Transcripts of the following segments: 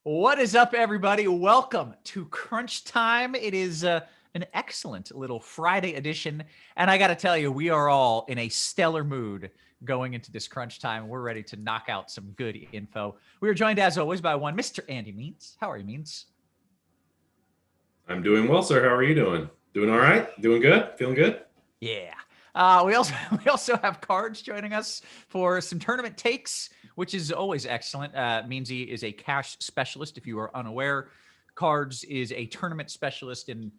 What is up, everybody? Welcome to Crunch Time. It is an excellent little Friday edition, and I got to tell you, we are all in a stellar mood going into this Crunch Time. We're ready to knock out some good info. We are joined, as always, by one Mr. Andy Means. How are you, Means? I'm doing well, sir. How are you doing? Doing all right? Doing good? Feeling good? Yeah. We also have Cards joining us for some tournament takes, which is always excellent. Meansy is a cash specialist, if you are unaware. Cards is a tournament specialist in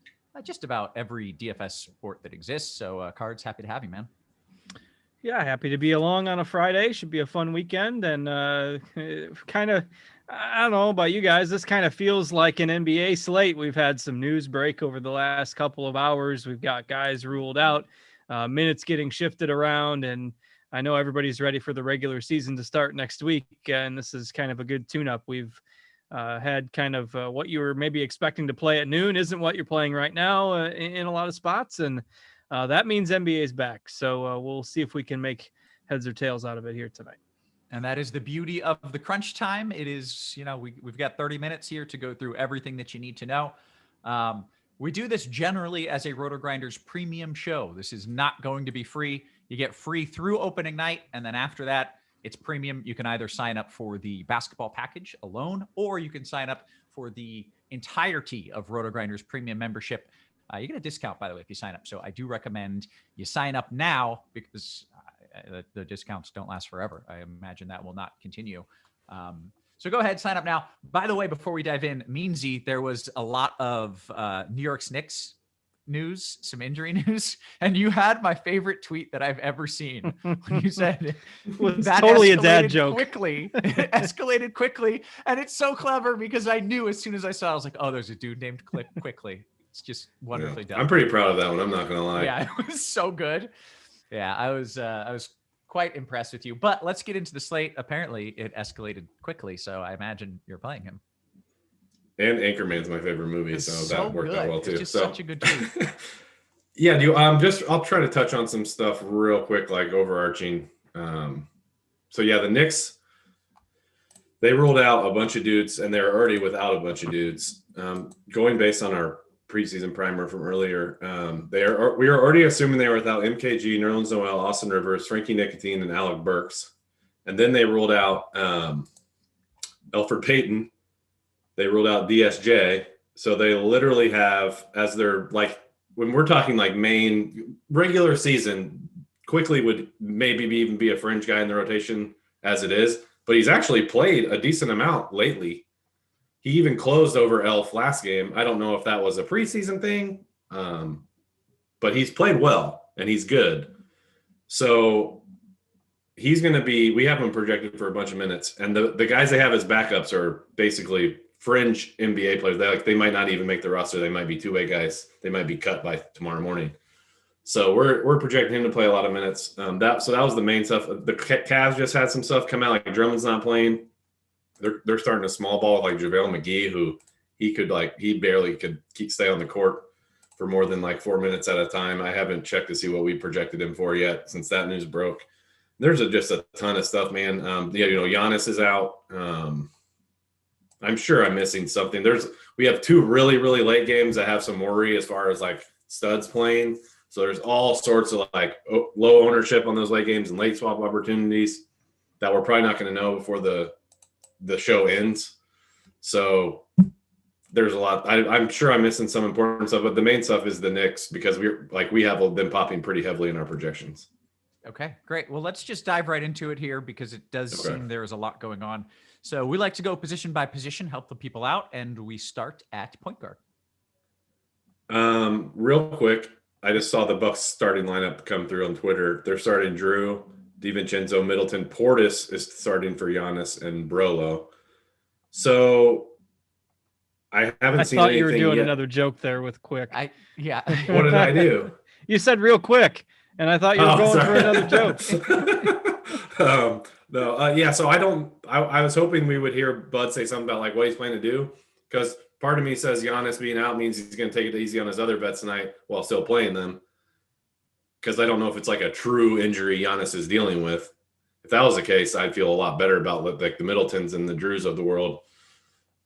just about every DFS sport that exists. So, Cards, happy to have you, man. Yeah, happy to be along on a Friday. Should be a fun weekend. And kind of, I don't know about you guys, this kind of feels like an NBA slate. We've had some news break over the last couple of hours. We've got guys ruled out, minutes getting shifted around, and I know everybody's ready for the regular season to start next week, and this is kind of a good tune-up. We've had kind of what you were maybe expecting to play at noon isn't what you're playing right now in a lot of spots, and that means NBA is back. So we'll see if we can make heads or tails out of it here tonight. And that is the beauty of the Crunch Time. It is, we've got 30 minutes here to go through everything that you need to know. We do this generally as a RotoGrinders premium show. This is not going to be free. You get free through opening night, and then after that, it's premium. You can either sign up for the basketball package alone, or you can sign up for the entirety of RotoGrinders premium membership. You get a discount, by the way, if you sign up. So I do recommend you sign up now because the discounts don't last forever. I imagine that will not continue. So go ahead, sign up now. By the way, before we dive in, Meansy, there was a lot of New York's Knicks news, some injury news, and you had my favorite tweet that I've ever seen. When you said that totally a dad joke. Quickly, it escalated quickly, and it's so clever because I knew as soon as I saw it, I was like, oh, there's a dude named Quickly. It's just wonderfully done. I'm pretty proud of that one. I'm not gonna lie. Yeah, it was so good. Yeah, I was quite impressed with you. But let's get into the slate. Apparently, it escalated quickly, so I imagine you're playing him. And Anchorman's my favorite movie, so that worked out well too. It's just such a good tweet. Yeah, I'll try to touch on some stuff real quick, like overarching. So yeah, the Knicks, they ruled out a bunch of dudes, and they're already without a bunch of dudes. Going based on our preseason primer from earlier, we are already assuming they were without MKG, Nerlens Noel, Austin Rivers, Frankie Nicotine, and Alec Burks. And then they ruled out Elfrid Payton. They ruled out DSJ. So they literally have, as their, like, when we're talking like main regular season, Quickly would maybe even be a fringe guy in the rotation as it is, but he's actually played a decent amount lately. He even closed over Elf last game. I don't know if that was a preseason thing, but he's played well and he's good. So he's going to be, we have him projected for a bunch of minutes. And the guys they have as backups are basically fringe NBA players. They might not even make the roster. They might be two-way guys. They might be cut by tomorrow morning. So we're projecting him to play a lot of minutes. So that was the main stuff. The Cavs just had some stuff come out, like Drummond's not playing. They're starting a small ball like JaVale McGee, who he barely could stay on the court for more than like 4 minutes at a time. I haven't checked to see what we projected him for yet since that news broke. There's just a ton of stuff, man. Giannis is out. I'm sure I'm missing something. We have two really, really late games that have some worry as far as like studs playing. So there's all sorts of like low ownership on those late games and late swap opportunities that we're probably not going to know before the show ends. So there's a lot. I'm sure I'm missing some important stuff, but the main stuff is the Knicks because we have been popping pretty heavily in our projections. Okay, great. Well, let's just dive right into it here because it does seem there is a lot going on. So we like to go position by position, help the people out, and we start at point guard. Real quick, I just saw the Bucks starting lineup come through on Twitter. They're starting Drew, DiVincenzo, Middleton. Portis is starting for Giannis and Brolo. So I haven't seen anything I thought you were doing yet. Another joke there with quick. What did I do? You said real quick, and I thought you were going for another joke. Yeah, so I was hoping we would hear Bud say something about like what he's planning to do, because part of me says Giannis being out means he's going to take it easy on his other bets tonight while still playing them, because I don't know if it's like a true injury Giannis is dealing with. If that was the case, I'd feel a lot better about like the Middletons and the Drews of the world.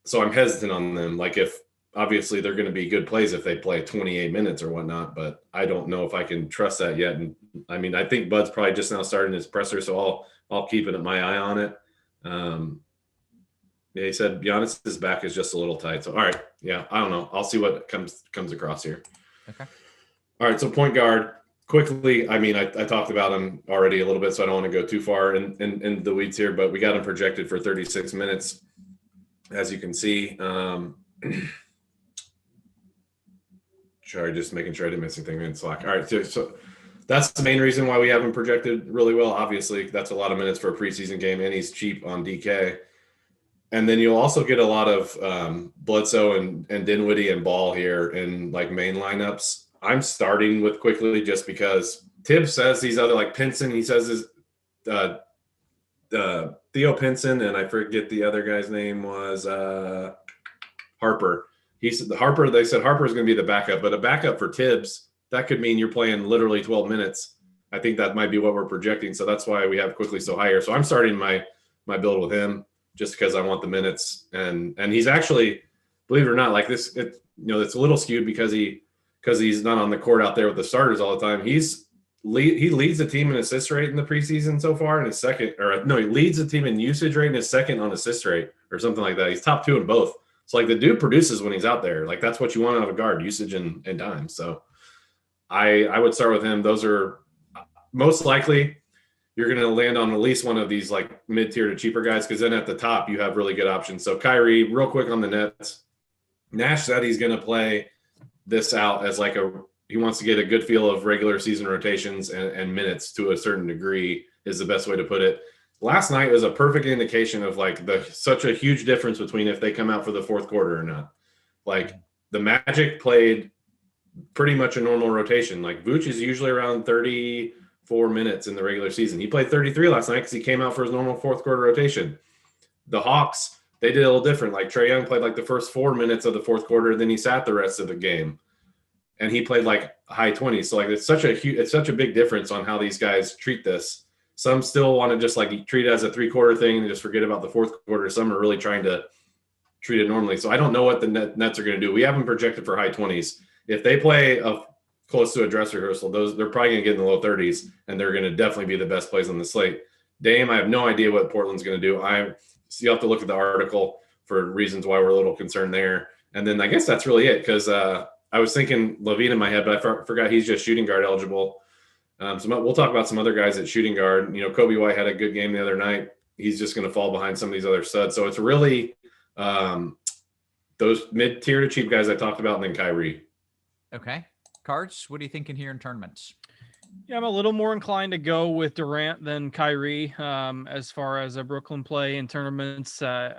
so I'm hesitant on them. Like if obviously they're going to be good plays if they play 28 minutes or whatnot, but I don't know if I can trust that yet. And I mean, I think Bud's probably just now starting his presser, so I'll keep my eye on it. Yeah, he said Giannis's back is just a little tight. So all right, yeah, I don't know. I'll see what comes across here. Okay. All right, so point guard. Quickly, I mean, I talked about him already a little bit, so I don't want to go too far in the weeds here, but we got him projected for 36 minutes, as you can see. Sorry, just making sure I didn't miss anything in Slack. All right, so that's the main reason why we have him projected really well. Obviously, that's a lot of minutes for a preseason game, and he's cheap on DK. And then you'll also get a lot of Bledsoe and Dinwiddie and Ball here in like main lineups. I'm starting with quickly just because Tibbs says these other like Pinson. He says is Theo Pinson, and I forget the other guy's name was Harper. He said Harper. They said Harper is going to be the backup, but a backup for Tibbs that could mean you're playing literally 12 minutes. I think that might be what we're projecting, so that's why we have quickly so higher. So I'm starting my build with him just because I want the minutes, and he's actually, believe it or not, like this. It's a little skewed because he's not on the court out there with the starters all the time. He leads the team in assist rate in the preseason so far, and he leads the team in usage rate and is second on assist rate or something like that. He's top 2 in both. So like the dude produces when he's out there. Like that's what you want out of a guard, usage and time. So I would start with him. Those are most likely you're going to land on at least one of these like mid-tier to cheaper guys, because then at the top you have really good options. So Kyrie, real quick on the Nets. Nash said he's going to play this out as like he wants to get a good feel of regular season rotations and minutes to a certain degree is the best way to put it. Last night was a perfect indication of like such a huge difference between if they come out for the fourth quarter or not. Like the Magic played pretty much a normal rotation. Like Vooch is usually around 34 minutes in the regular season. He played 33 last night because he came out for his normal fourth quarter rotation. The Hawks, they did a little different. Like Trae Young played like the first 4 minutes of the fourth quarter, then he sat the rest of the game. And he played like high 20s. So like it's such a big difference on how these guys treat this. Some still want to just like treat it as a 3-quarter thing and just forget about the fourth quarter. Some are really trying to treat it normally. So I don't know what the Nets are going to do. We have them projected for high 20s. If they play close to a dress rehearsal, they're probably going to get in the low 30s, and they're going to definitely be the best plays on the slate. Dame, I have no idea what Portland's going to do. You have to look at the article for reasons why we're a little concerned there. And then I guess that's really it, because I was thinking Levine in my head, but I forgot he's just shooting guard eligible. So we'll talk about some other guys at shooting guard. Kobe White had a good game the other night. He's just going to fall behind some of these other studs. So it's really those mid-tier to cheap guys I talked about, and then Kyrie. Okay. Cards, what are you thinking here in tournaments? Yeah, I'm a little more inclined to go with Durant than Kyrie as far as a Brooklyn play in tournaments. I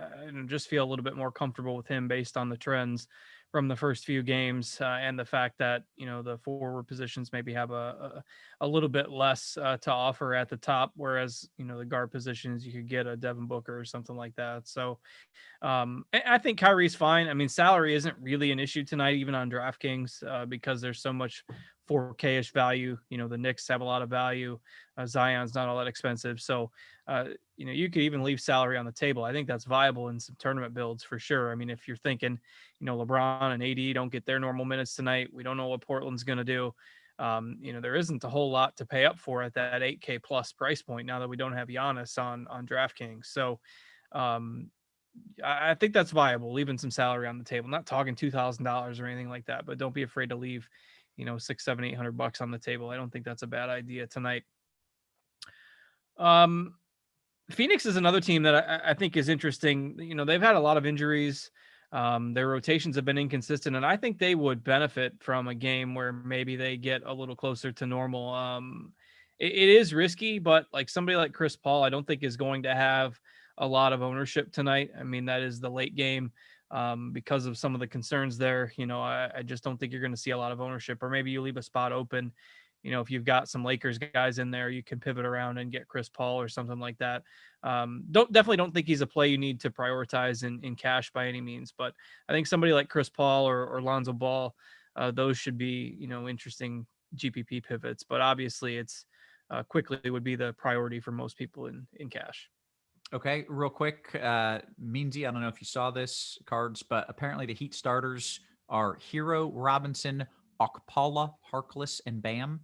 just feel a little bit more comfortable with him based on the trends from the first few games and the fact that, the forward positions maybe have a little bit less to offer at the top, whereas, the guard positions, you could get a Devin Booker or something like that. So I think Kyrie's fine. I mean, salary isn't really an issue tonight, even on DraftKings, because there's so much 4K-ish value. The Knicks have a lot of value. Zion's not all that expensive. So, you could even leave salary on the table. I think that's viable in some tournament builds for sure. I mean, if you're thinking, LeBron and AD don't get their normal minutes tonight, we don't know what Portland's going to do. There isn't a whole lot to pay up for at that 8K plus price point now that we don't have Giannis on DraftKings. So, I think that's viable, leaving some salary on the table. Not talking $2,000 or anything like that, but don't be afraid to leave, $600, $700, $800 on the table. I don't think that's a bad idea tonight. Phoenix is another team that I think is interesting. They've had a lot of injuries. Their rotations have been inconsistent, and I think they would benefit from a game where maybe they get a little closer to normal. It is risky, but like somebody like Chris Paul, I don't think is going to have a lot of ownership tonight. I mean, that is the late game because of some of the concerns there. I just don't think you're going to see a lot of ownership, or maybe you leave a spot open. If you've got some Lakers guys in there, you can pivot around and get Chris Paul or something like that. Definitely don't think he's a play you need to prioritize in cash by any means, but I think somebody like Chris Paul or Lonzo Ball, those should be, interesting GPP pivots, but obviously it's quickly would be the priority for most people in cash. Okay, real quick, Meansy, I don't know if you saw this cards, but apparently the Heat starters are Hero, Robinson, Okpala, Harkless, and Bam.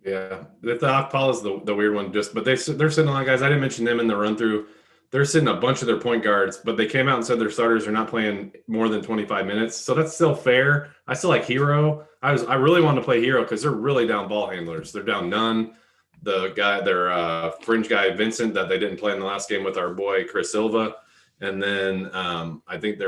Yeah, the Akpala is the weird one. But they're sitting a lot of guys. I didn't mention them in the run through. They're sitting a bunch of their point guards, but they came out and said their starters are not playing more than 25 minutes. So that's still fair. I still like Hero. I really wanted to play Hero because they're really down ball handlers. They're down none. The guy, their fringe guy Vincent, that they didn't play in the last game with our boy Chris Silva, and then I think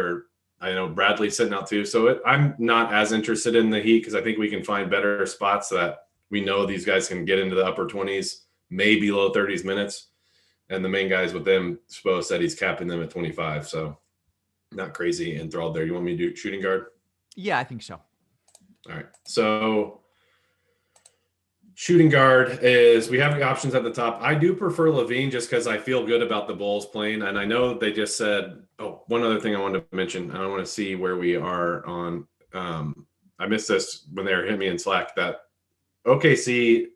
I know Bradley's sitting out too. So I'm not as interested in the Heat because I think we can find better spots that we know these guys can get into the upper 20s, maybe low 30s minutes. And the main guys with them, Spo said he's capping them at 25. So not crazy enthralled there. You want me to do shooting guard? Yeah, I think so. All right. So shooting guard is, we have the options at the top. I do prefer Levine just because I feel good about the Bulls playing. And I know they just said, one other thing I wanted to mention. I want to see where we are on, I missed this when they were hitting me in Slack, that OKC,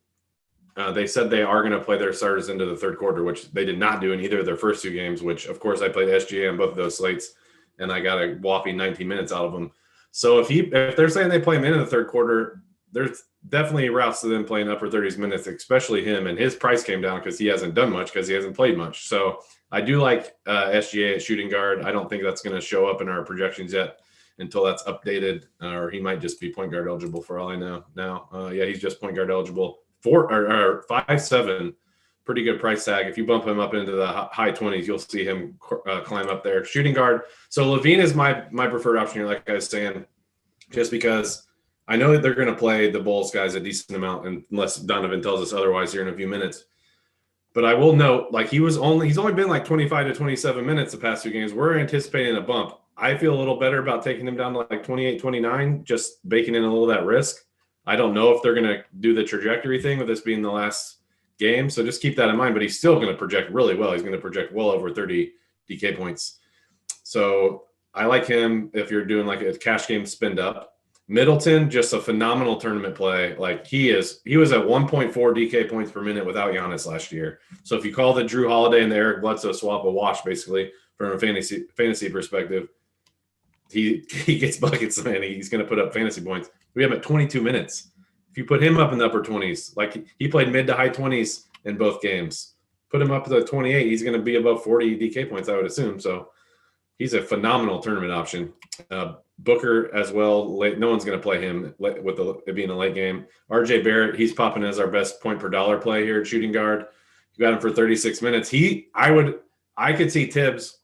they said they are going to play their starters into the third quarter, which they did not do in either of their first two games, which, of course, I played SGA on both of those slates, and I got a whopping 19 minutes out of them. So if they're saying they play him into the third quarter, there's definitely routes to them playing upper 30s minutes, especially him, and his price came down because he hasn't done much because he hasn't played much. So I do like SGA at shooting guard. I don't think that's going to show up in our projections yet until that's updated, or he might just be point guard eligible for all I know now. Yeah, he's just point guard eligible. 5'7", pretty good price tag. If you bump him up into the high 20s, you'll see him climb up there. Shooting guard. So Levine is my preferred option here, like I was saying, just because I know that they're going to play the Bulls guys a decent amount, unless Donovan tells us otherwise here in a few minutes. But I will note, like he's only been like 25 to 27 minutes the past two games. We're anticipating a bump. I feel a little better about taking him down to like 28, 29, just baking in a little of that risk. I don't know if they're going to do the trajectory thing with this being the last game. So just keep that in mind, but he's still going to project really well. He's going to project well over 30 DK points. So I like him if you're doing like a cash game spend up. Middleton, just a phenomenal tournament play. Like he was at 1.4 DK points per minute without Giannis last year. So if you call the Drew Holiday and the Eric Bledsoe swap a wash, basically from a fantasy perspective, he gets buckets and he's going to put up fantasy points. We have him at 22 minutes. If you put him up in the upper 20s, like he played mid to high 20s in both games, put him up to 28, he's going to be above 40 DK points, I would assume. So he's a phenomenal tournament option. Booker as well. No one's going to play him with it being a late game. RJ Barrett, he's popping as our best point per dollar play here at shooting guard. You got him for 36 minutes. I could see Tibbs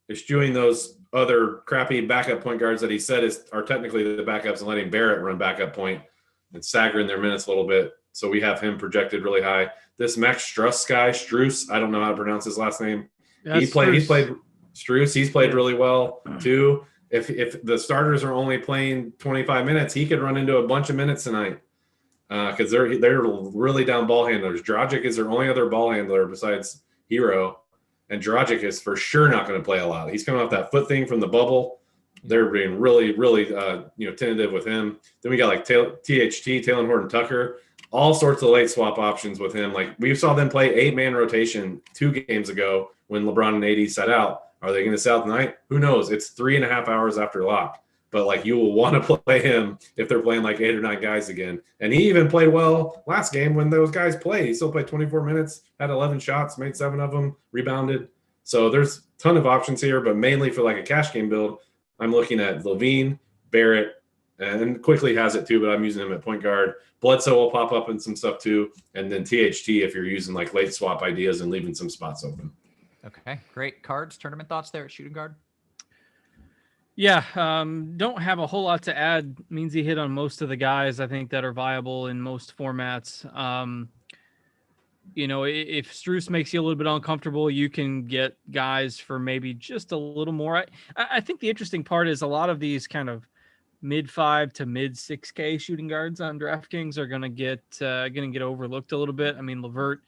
eschewing those other crappy backup point guards that he said are technically the backups and letting Barrett run backup point and staggering their minutes a little bit. So we have him projected really high. This Max Strus, I don't know how to pronounce his last name. He's played Strus. He's played really well too. If the starters are only playing 25 minutes, he could run into a bunch of minutes tonight because they're really down ball handlers. Dragic is their only other ball handler besides Hero. And Dragic is for sure not going to play a lot. He's coming off that foot thing from the bubble. They're being really, really, tentative with him. Then we got like THT, Taylor Horton-Tucker, all sorts of late swap options with him. Like we saw them play 8-man rotation 2 games ago when LeBron and AD sat out. Are they going to sit out tonight? Who knows? It's 3.5 hours after lock. But like you will want to play him if they're playing like 8 or 9 guys again. And he even played well last game when those guys played. He still played 24 minutes, had 11 shots, made 7 of them, rebounded. So there's a ton of options here, but mainly for like a cash game build, I'm looking at Levine, Barrett, and Quickly has it too, but I'm using him at point guard. Bledsoe will pop up in some stuff too. And then THT if you're using like late swap ideas and leaving some spots open. Okay, great. Cards, tournament thoughts there at shooting guard? Yeah, don't have a whole lot to add. Means he hit on most of the guys I think that are viable in most formats. If Strus makes you a little bit uncomfortable, you can get guys for maybe just a little more. I think the interesting part is a lot of these kind of mid 5 to mid 6K shooting guards on DraftKings are going to get overlooked a little bit. I mean, LeVert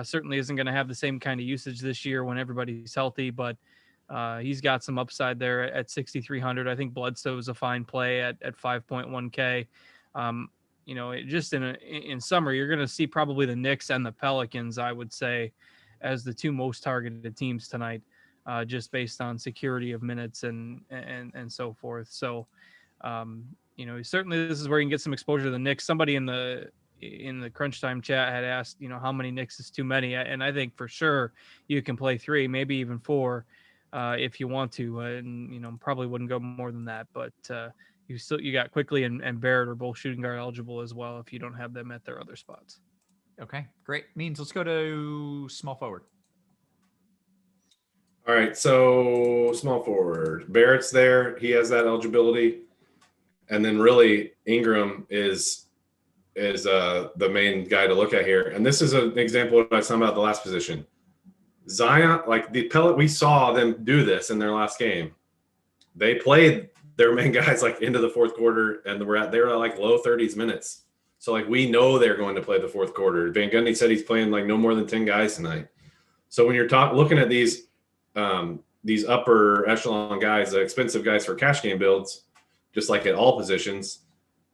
certainly isn't going to have the same kind of usage this year when everybody's healthy, but he's got some upside there at 6,300. I think Bledsoe is a fine play at 5.1K. Just in summary, you're going to see probably the Knicks and the Pelicans, I would say, as the two most targeted teams tonight, just based on security of minutes and so forth. So, certainly this is where you can get some exposure to the Knicks. Somebody in the crunch time chat had asked, how many Knicks is too many, and I think for sure you can play 3, maybe even 4, if you want to, and probably wouldn't go more than that. But you got Quickly and Barrett are both shooting guard eligible as well if you don't have them at their other spots. Okay, great. Means let's go to small forward. All right, so small forward. Barrett's there. He has that eligibility. And then really Ingram is the main guy to look at here. And this is an example of what I was talking about the last position. Zion, like the pellet, we saw them do this in their last game. They played their main guys like into the fourth quarter, and they were at like low 30s minutes. So like we know they're going to play the fourth quarter. Van Gundy said he's playing like no more than 10 guys tonight. So when you're looking at these upper echelon guys, the expensive guys for cash game builds, just like at all positions,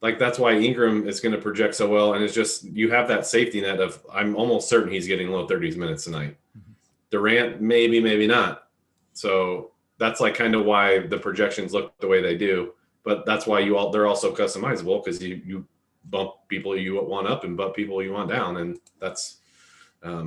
like that's why Ingram is going to project so well. And it's just, you have that safety net of, I'm almost certain he's getting low 30s minutes tonight. Mm-hmm. Durant, maybe not. So that's like kind of why the projections look the way they do. But that's why they're also customizable, because you bump people you want up and bump people you want down. And that's a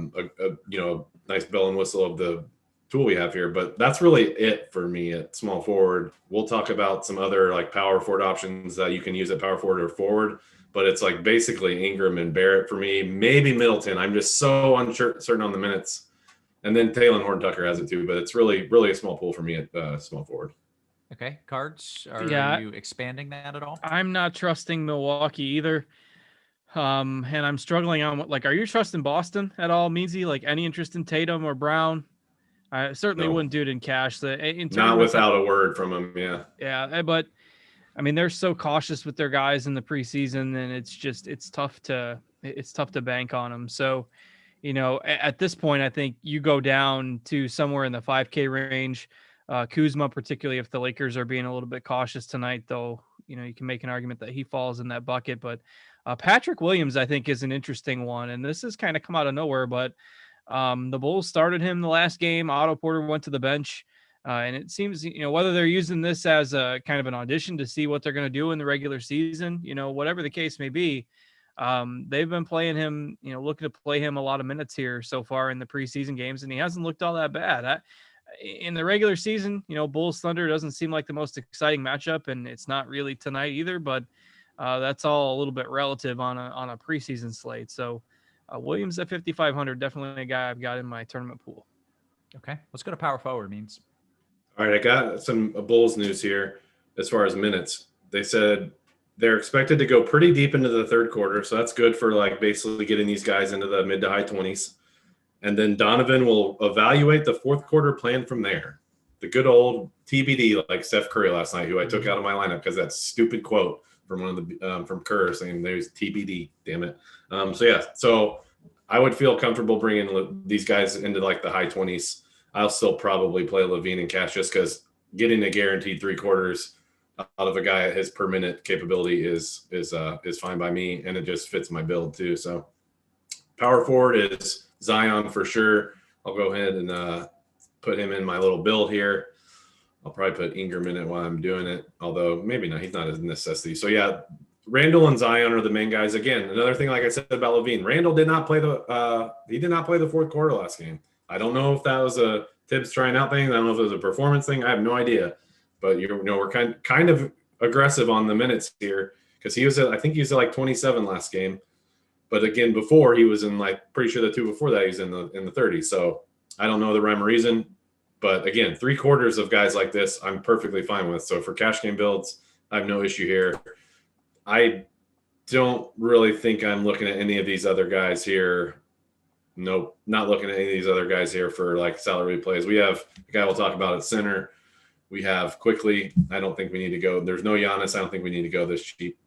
nice bell and whistle of the tool we have here. But that's really it for me at small forward. We'll talk about some other like power forward options that you can use at power forward or forward, but it's like basically Ingram and Barrett for me, maybe Middleton. I'm just so uncertain on the minutes. And then Taylor Horton-Tucker has it too, but it's really, really a small pool for me at small forward. Okay. Cards, are you expanding that at all? I'm not trusting Milwaukee either. And I'm struggling on are you trusting Boston at all, Meansy? Like any interest in Tatum or Brown? I certainly wouldn't do it in cash. Not without a word from him, yeah. Yeah, but I mean, they're so cautious with their guys in the preseason, and it's tough to bank on them. So, at this point, I think you go down to somewhere in the 5K range. Kuzma, particularly if the Lakers are being a little bit cautious tonight, though, you can make an argument that he falls in that bucket. But Patrick Williams, I think, is an interesting one, and this has kind of come out of nowhere, but the Bulls started him the last game. Otto Porter went to the bench. And it seems, whether they're using this as a kind of an audition to see what they're going to do in the regular season, whatever the case may be, they've been playing him, looking to play him a lot of minutes here so far in the preseason games, and he hasn't looked all that bad. In the regular season, Bulls Thunder doesn't seem like the most exciting matchup, and it's not really tonight either, but that's all a little bit relative on a preseason slate. So Williams at 5,500, definitely a guy I've got in my tournament pool. Okay, let's go to power forward. Means. All right, I got some Bulls news here as far as minutes. They said they're expected to go pretty deep into the third quarter, so that's good for like basically getting these guys into the mid to high 20s. And then Donovan will evaluate the fourth quarter plan from there. The good old TBD, like Steph Curry last night, who I took out of my lineup because that stupid quote from one of the from Kerr saying there's TBD, damn it. So I would feel comfortable bringing these guys into like the high 20s. I'll still probably play Levine and cash just because getting a guaranteed 3 quarters out of a guy at his per minute capability is fine by me, and it just fits my build too. So power forward is Zion for sure. I'll go ahead and put him in my little build here. I'll probably put Ingram in it while I'm doing it, although maybe not. He's not a necessity. So yeah, Randall and Zion are the main guys. Again, another thing, like I said about Levine, Randall did not play the fourth quarter last game. I don't know if that was a Tibbs trying out thing. I don't know if it was a performance thing. I have no idea. But we're kind of aggressive on the minutes here because I think he was at like 27 last game. But again, before he was in like pretty sure the 2 before that he's in the 30s. So I don't know the rhyme or reason. But again, 3 quarters of guys like this, I'm perfectly fine with. So for cash game builds, I have no issue here. I don't really think I'm looking at any of these other guys here. Nope, not looking at any of these other guys here for like salary plays. We have a guy we'll talk about at center. We have Quickly. I don't think we need to go. There's no Giannis. I don't think we need to go this cheap.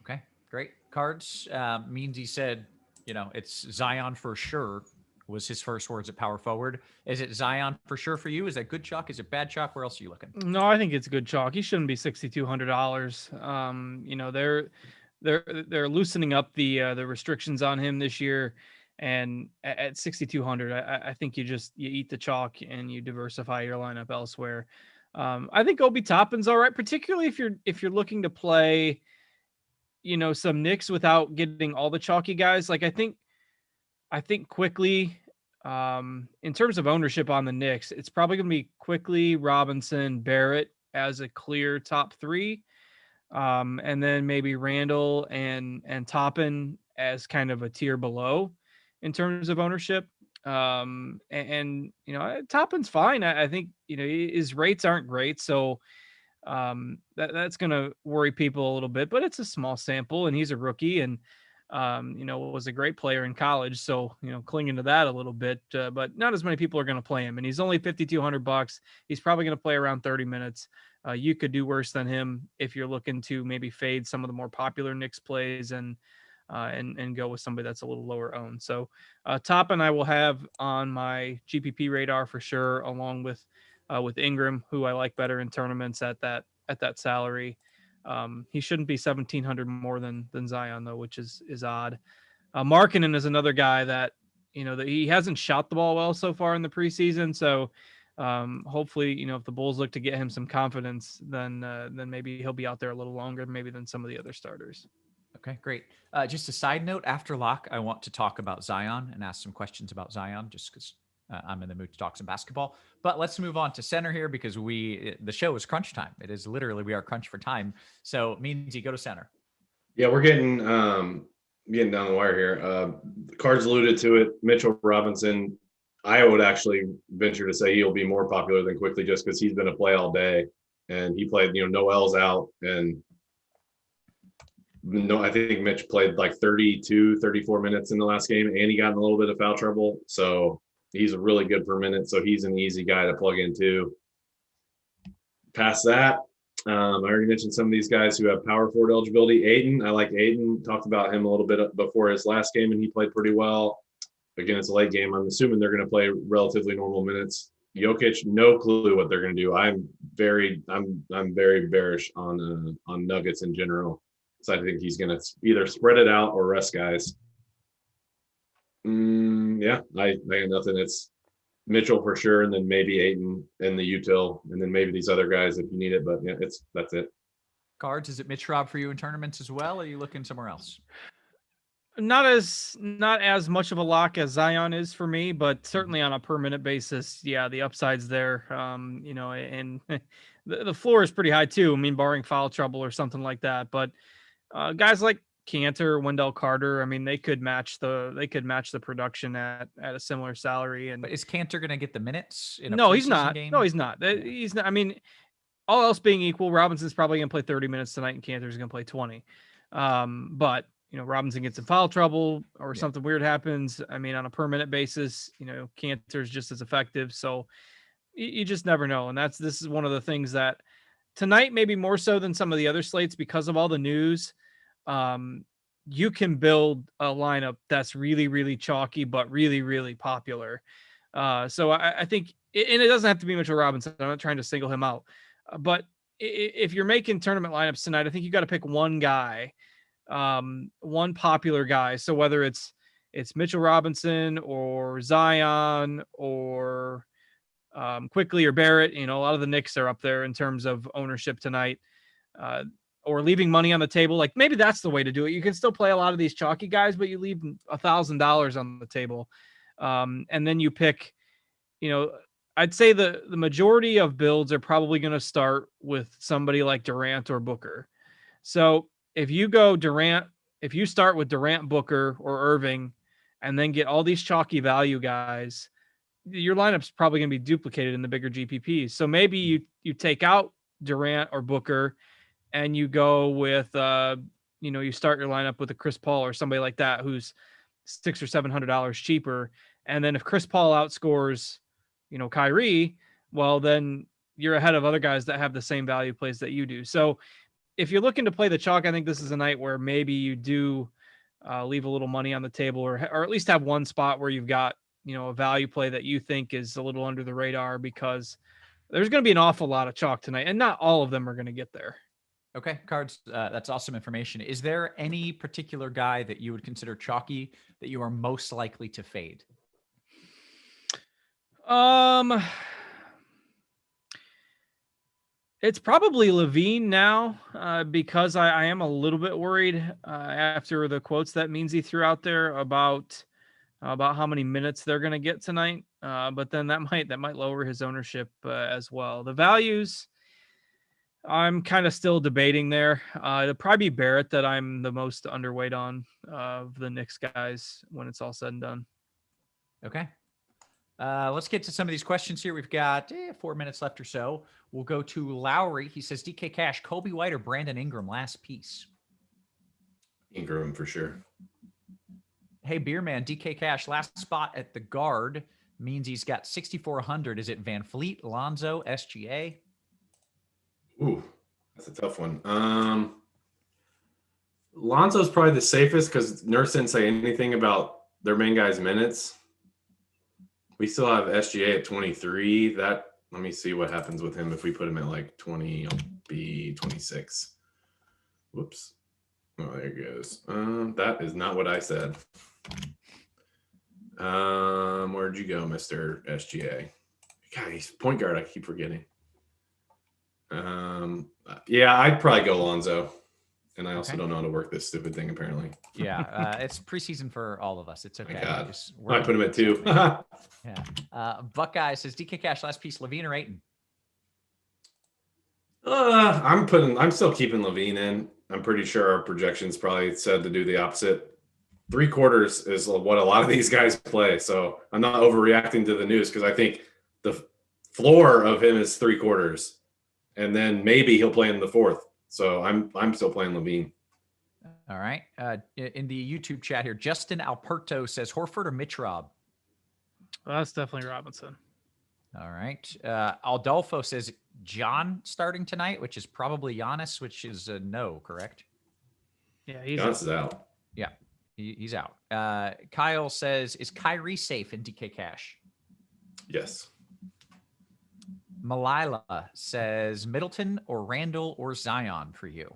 Okay, great. Cards means he said, it's Zion for sure was his first words at power forward. Is it Zion for sure for you? Is that good chalk? Is it bad chalk? Where else are you looking? No, I think it's good chalk. He shouldn't be $6,200. They're loosening up the restrictions on him this year. And at 6,200, I think you eat the chalk and you diversify your lineup elsewhere. I think Obi Toppin's all right, particularly if you're looking to play, some Knicks without getting all the chalky guys. Like I think quickly, in terms of ownership on the Knicks, it's probably going to be quickly Robinson, Barrett as a clear top three. And then maybe Randall and Toppin as kind of a tier below in terms of ownership. Toppin's fine. I think, his rates aren't great. So that's going to worry people a little bit, but it's a small sample and he's a rookie and, was a great player in college. So, clinging to that a little bit, but not as many people are going to play him. And he's only $5,200. He's probably going to play around 30 minutes. You could do worse than him if you're looking to maybe fade some of the more popular Knicks plays and go with somebody that's a little lower owned. So Toppin I will have on my GPP radar for sure, along with Ingram, who I like better in tournaments at that salary. He shouldn't be 1,700 more than Zion though, which is odd. Markkanen is another guy that, that he hasn't shot the ball well so far in the preseason. So hopefully, if the Bulls look to get him some confidence, then maybe he'll be out there a little longer, maybe than some of the other starters. Okay, great. Just a side note, after lock, I want to talk about Zion and ask some questions about Zion, just because I'm in the mood to talk some basketball. But let's move on to center here, because the show is crunch time. It is literally, we are crunch for time. So means you go to center. Yeah, we're getting down the wire here. Cards alluded to it. Mitchell Robinson, I would actually venture to say he'll be more popular than Quickly, just because he's been a play all day and he played, Noel's out, and I think Mitch played like 32, 34 minutes in the last game, and he got in a little bit of foul trouble. So he's really good per minute. So he's an easy guy to plug into. Past that, I already mentioned some of these guys who have power forward eligibility. Aiden, I like Aiden. Talked about him a little bit before his last game, and he played pretty well. Again, it's a late game. I'm assuming they're going to play relatively normal minutes. Jokic, no clue what they're going to do. I'm very bearish on Nuggets in general. So I think he's going to either spread it out or rest guys. Yeah, I got nothing. It's Mitchell for sure, and then maybe Aiden and the util, and then maybe these other guys if you need it. But yeah, that's it. Cards, is it Mitch Rob for you in tournaments as well? Or are you looking somewhere else? Not as much of a lock as Zion is for me, but certainly on a per minute basis, yeah, the upside's there. And the floor is pretty high too. I mean, barring foul trouble or something like that. But guys like Cantor, Wendell Carter, I mean, they could match the production at a similar salary. And but is Cantor going to get the minutes? No, he's not. Game? No, he's not. He's not. I mean, all else being equal, Robinson's probably going to play 30 minutes tonight, and Cantor's going to play 20. But Robinson gets in foul trouble or something weird happens. I mean, on a per minute basis, Cantor's just as effective. So you just never know. And this is one of the things that tonight, maybe more so than some of the other slates, because of all the news, you can build a lineup that's really, really chalky, but really, really popular. So I think, and it doesn't have to be Mitchell Robinson. I'm not trying to single him out, but if you're making tournament lineups tonight, I think you got to pick one guy, one popular guy. So whether it's Mitchell Robinson or Zion or Quickly or Barrett, a lot of the Knicks are up there in terms of ownership tonight, or leaving money on the table. Like maybe that's the way to do it. You can still play a lot of these chalky guys, but you leave $1,000 on the table. And then you pick, I'd say the majority of builds are probably going to start with somebody like Durant or Booker. So if you start with Durant, Booker, or Irving, and then get all these chalky value guys, your lineup's probably going to be duplicated in the bigger GPPs. So maybe you take out Durant or Booker and you go with, you start your lineup with a Chris Paul or somebody like that who's $600 or $700 cheaper. And then if Chris Paul outscores, Kyrie, well, then you're ahead of other guys that have the same value plays that you do. So if you're looking to play the chalk, I think this is a night where maybe you do leave a little money on the table, or at least have one spot where you've got, a value play that you think is a little under the radar, because there's going to be an awful lot of chalk tonight, and not all of them are going to get there. Okay, Cards. That's awesome information. Is there any particular guy that you would consider chalky that you are most likely to fade? It's probably Levine now, because I am a little bit worried after the quotes that Meansy threw out there about how many minutes they're going to get tonight. But then that might lower his ownership as well. The values, I'm kind of still debating there. It'll probably be Barrett that I'm the most underweight on of the Knicks guys when it's all said and done. Okay. Let's get to some of these questions here. We've got 4 minutes left or so. We'll go to Lowry. He says, DK Cash, Kobe White or Brandon Ingram, last piece. Ingram for sure. Hey, Beerman, DK Cash, last spot at the guard means he's got 6,400. Is it Van Fleet, Lonzo, SGA? Ooh, that's a tough one. Lonzo's probably the safest because Nurse didn't say anything about their main guy's minutes. We still have SGA at 23. Let me see what happens with him if we put him at like 20. He'll be 26. Whoops. Oh, there he goes. That is not what I said. Where'd you go, Mr. SGA? God, he's point guard. I keep forgetting. Yeah, I'd probably go Lonzo. And I also don't know how to work this stupid thing, apparently. Yeah, it's preseason for all of us. It's okay. My God. I put him at 2. Yeah. Buckeye says, DK Cash, last piece, Levine or Ayton? I'm still keeping Levine in. I'm pretty sure our projections probably said to do the opposite. 3/4 is what a lot of these guys play. So I'm not overreacting to the news because I think the floor of him is 3/4. And then maybe he'll play in the 4th. So I'm still playing Levine. All right. In the YouTube chat here, Justin Alberto says Horford or Mitch Rob? Well, that's definitely Robinson. All right. Aldolfo says John starting tonight, which is probably Giannis, which is a no, correct? Yeah, Giannis is out. Yeah, he's out. Kyle says, is Kyrie safe in DK Cash? Yes. Malila says Middleton or Randall or Zion for you.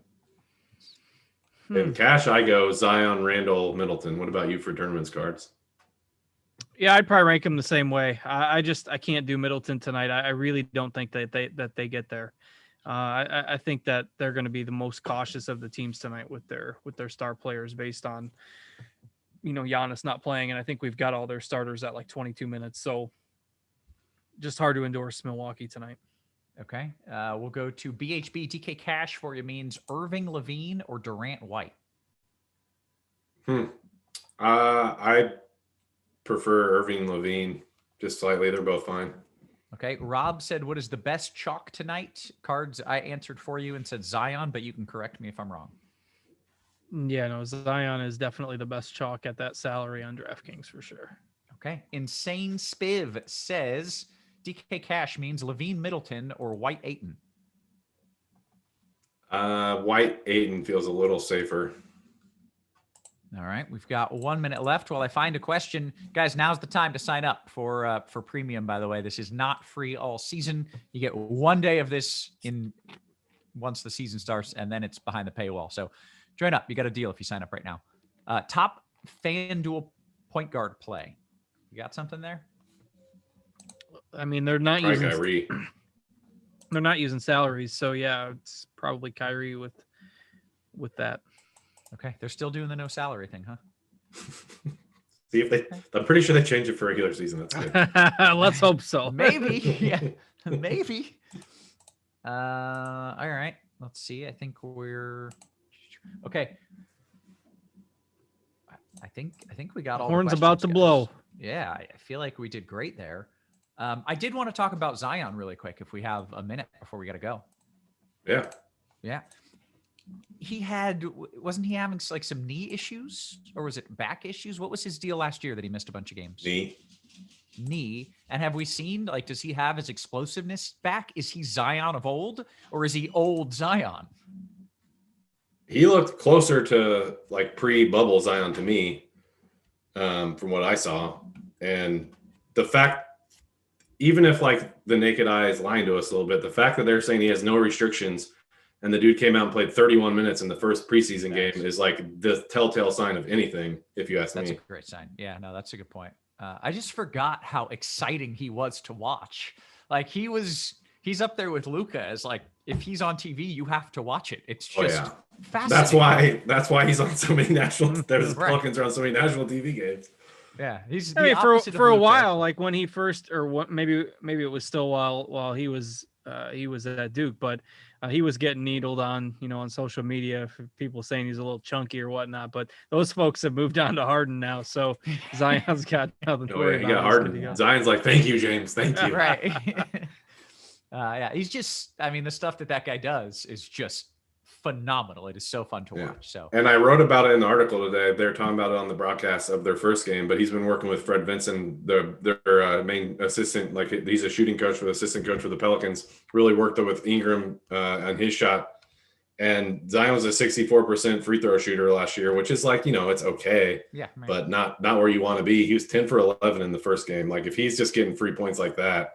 In cash, I go Zion, Randall, Middleton. What about you for tournaments cards? Yeah, I'd probably rank them the same way. I can't do Middleton tonight. I really don't think that they get there. I think that they're going to be the most cautious of the teams tonight with their star players based on, Giannis not playing, and I think we've got all their starters at like 22 minutes. So just hard to endorse Milwaukee tonight. Okay. We'll go to BHB. DK Cash for you means Irving Levine or Durant White? I prefer Irving Levine just slightly. They're both fine. Okay. Rob said, what is the best chalk tonight? Cards, I answered for you and said Zion, but you can correct me if I'm wrong. Yeah, no, Zion is definitely the best chalk at that salary on DraftKings for sure. Okay. Insane Spiv says DK Cash means Levine Middleton or White Ayton. White Ayton feels a little safer. All right. We've got 1 minute left while I find a question. Guys, now's the time to sign up for premium, by the way. This is not free all season. You get 1 day of this once the season starts, and then it's behind the paywall. So join up. You got a deal if you sign up right now. Top FanDuel point guard play. You got something there? I mean, they're not using Kyrie. They're not using salaries, so yeah, it's probably Kyrie with that. Okay, they're still doing the no salary thing, huh? See if I'm pretty sure they changed it for regular season. That's good. Let's hope so. Maybe, yeah, maybe. All right. Let's see. I think we're okay. I think we got all horns the about to blow. Yeah, I feel like we did great there. I did want to talk about Zion really quick if we have a minute before we got to go. Yeah. Wasn't he having like some knee issues or was it back issues? What was his deal last year that he missed a bunch of games? Knee. And have we seen, does he have his explosiveness back? Is he Zion of old or is he old Zion? He looked closer to like pre-bubble Zion to me, from what I saw. And the fact, even if like the naked eye is lying to us a little bit, the fact that they're saying he has no restrictions and the dude came out and played 31 minutes in the first preseason game is like the telltale sign of anything, if you ask me. That's a great sign. Yeah, no, that's a good point. I just forgot how exciting he was to watch. Like he's up there with Luka as like, if he's on TV, you have to watch it. It's just fascinating. That's why he's on so many national. There's Pelicans are on so many national TV games. Yeah, he's. I mean, for a while, like when he first, or what? Maybe it was still while he was at Duke, but he was getting needled on, on social media for people saying he's a little chunky or whatnot. But those folks have moved on to Harden now, so Zion's got nothing to worry about. Yeah, Harden. Zion's like, thank you, James. Thank you. Right. Yeah, he's just. I mean, the stuff that guy does is just phenomenal. It is so fun to watch. So, and I wrote about it in the article today. They're talking about it on the broadcast of their first game, but he's been working with Fred Vinson, their main assistant. Like he's a shooting coach, assistant coach for the Pelicans. Really worked with Ingram on his shot. And Zion was a 64% free throw shooter last year, which is like, it's okay. Yeah, right. But not where you want to be. He was 10 for 11 in the first game. Like if he's just getting free points like that,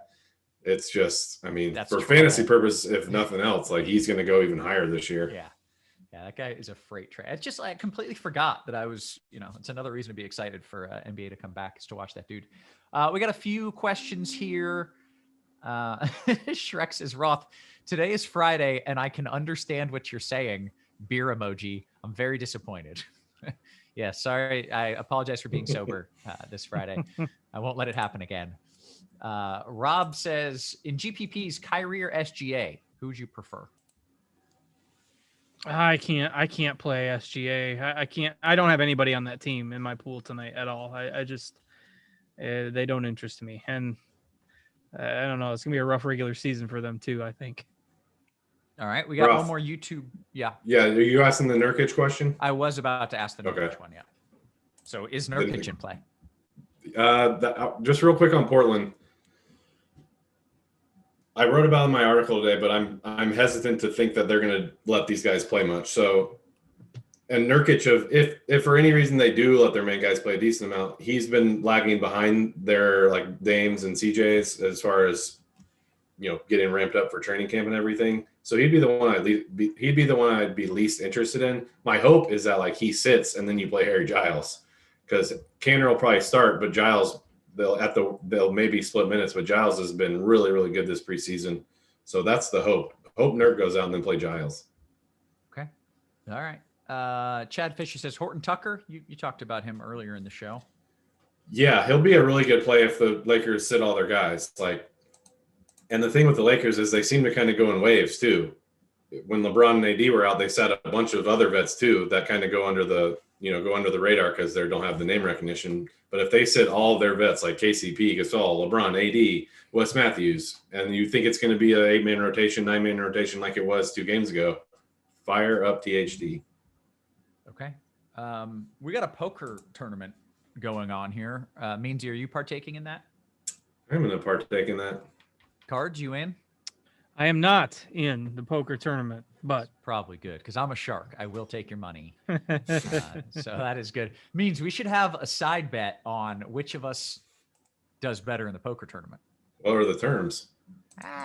it's just, I mean, for fantasy purpose, if nothing else, like he's going to go even higher this year. Yeah. Yeah. That guy is a freight train. It's just, I completely forgot that I was, it's another reason to be excited for NBA to come back is to watch that dude. We got a few questions here. Shrek says, Roth, today is Friday and I can understand what you're saying. Beer emoji. I'm very disappointed. Yeah. Sorry. I apologize for being sober this Friday. I won't let it happen again. Rob says, in GPPs, Kyrie or SGA, who would you prefer? I can't play SGA. I don't have anybody on that team in my pool tonight at all. I just, they don't interest me. And I don't know. It's gonna be a rough regular season for them too, I think. All right. We got one more YouTube. Yeah. Yeah. Are you asking the Nurkic question? I was about to ask the Nurkic one. Yeah. So is Nurkic in play? Just real quick on Portland. I wrote about it in my article today, but I'm hesitant to think that they're going to let these guys play much. So, and Nurkic, if for any reason they do let their main guys play a decent amount, he's been lagging behind their like Dames and CJs as far as getting ramped up for training camp and everything. So he'd be the one I'd be least interested in. My hope is that like he sits and then you play Harry Giles, because Kanter will probably start, but Giles. They'll maybe split minutes, but Giles has been really, really good this preseason. So that's the hope. Hope Nurk goes out and then play Giles. Okay. All right. Chad Fisher says Horton Tucker. You talked about him earlier in the show. Yeah, he'll be a really good play if the Lakers sit all their guys. And the thing with the Lakers is they seem to kind of go in waves too. When LeBron and AD were out, they sat a bunch of other vets too that kind of go under the radar because they don't have the name recognition. But if they sit all their vets like KCP, Gasol, LeBron, AD, Wes Matthews, and you think it's going to be an 8-man rotation, 9-man rotation like it was 2 games ago, fire up THD. Okay. We got a poker tournament going on here. Meansy, are you partaking in that? I'm going to partake in that. Cards, you in? I am not in the poker tournament, but probably good because I'm a shark. I will take your money. So that is good. Means we should have a side bet on which of us does better in the poker tournament. What are the terms?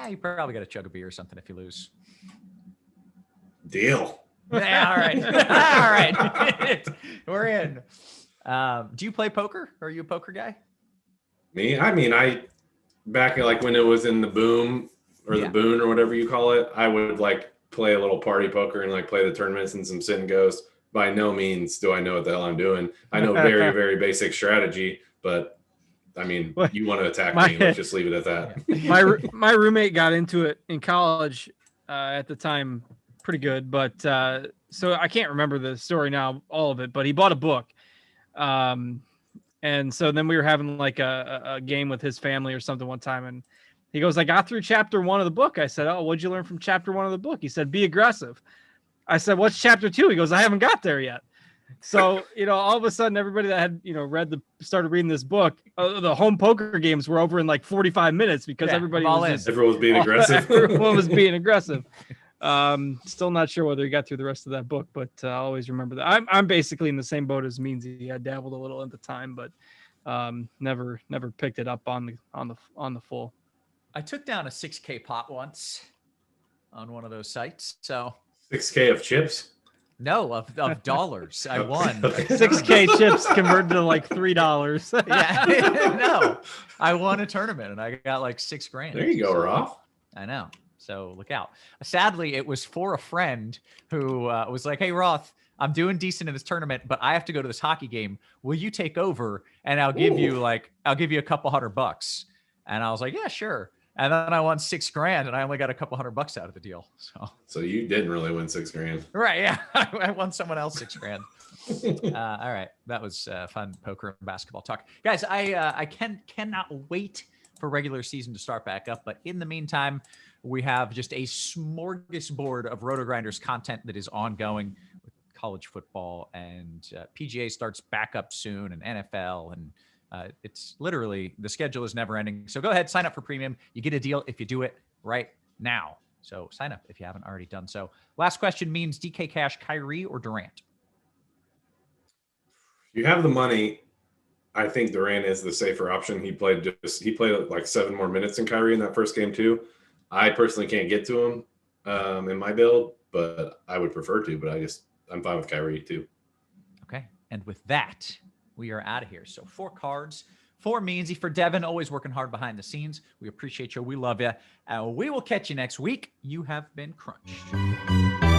You probably got to chug a beer or something if you lose. Deal. Yeah, all right. All right. We're in. Do you play poker? Are you a poker guy? Me? I mean, back like when it was in the boom or the boon or whatever you call it, I would like play a little party poker and like play the tournaments and some sit and goes. By no means do I know what the hell I'm doing. I know very, very basic strategy, but I mean, you want to attack me. Let's just leave it at that. My roommate got into it in college at the time pretty good, but so I can't remember the story now, all of it, but he bought a book. And so then we were having like a game with his family or something one time, and he goes, I got through chapter 1 of the book. I said, oh, what'd you learn from chapter 1 of the book? He said, be aggressive. I said, what's chapter 2? He goes, I haven't got there yet. So, all of a sudden, everybody that had, started reading this book, the home poker games were over in like 45 minutes because everybody everyone was being aggressive. Everyone was being aggressive. Still not sure whether he got through the rest of that book, but I always remember that. I'm basically in the same boat as Meansy. I dabbled a little at the time, but never picked it up on the full. I took down a 6K pot once on one of those sites, so 6K of chips. No, of dollars. I won. 6K chips converted to like $3. Yeah, no, I won a tournament and I got like $6,000. There you go, So, Roth. I know. So look out. Sadly, it was for a friend who was like, "Hey, Roth, I'm doing decent in this tournament, but I have to go to this hockey game. Will you take over? And I'll give you a couple $100." And I was like, "Yeah, sure." And then I won $6,000 and I only got a couple $100 out of the deal. So you didn't really win $6,000. Right. Yeah. I won someone else $6,000. All right. That was fun poker and basketball talk. Guys, I cannot wait for regular season to start back up. But in the meantime, we have just a smorgasbord of RotoGrinders content that is ongoing with college football, and PGA starts back up soon, and NFL, and it's literally, the schedule is never ending. So go ahead, sign up for premium. You get a deal if you do it right now. So sign up if you haven't already done so. Last question means DK Cash, Kyrie or Durant? You have the money. I think Durant is the safer option. He played like 7 more minutes than Kyrie in that first game too. I personally can't get to him in my build, but I would prefer to. But I'm fine with Kyrie too. Okay, and with that, we are out of here. So 4 cards, 4 Meansy, for Devin, always working hard behind the scenes. We appreciate you. We love you. We will catch you next week. You have been crunched.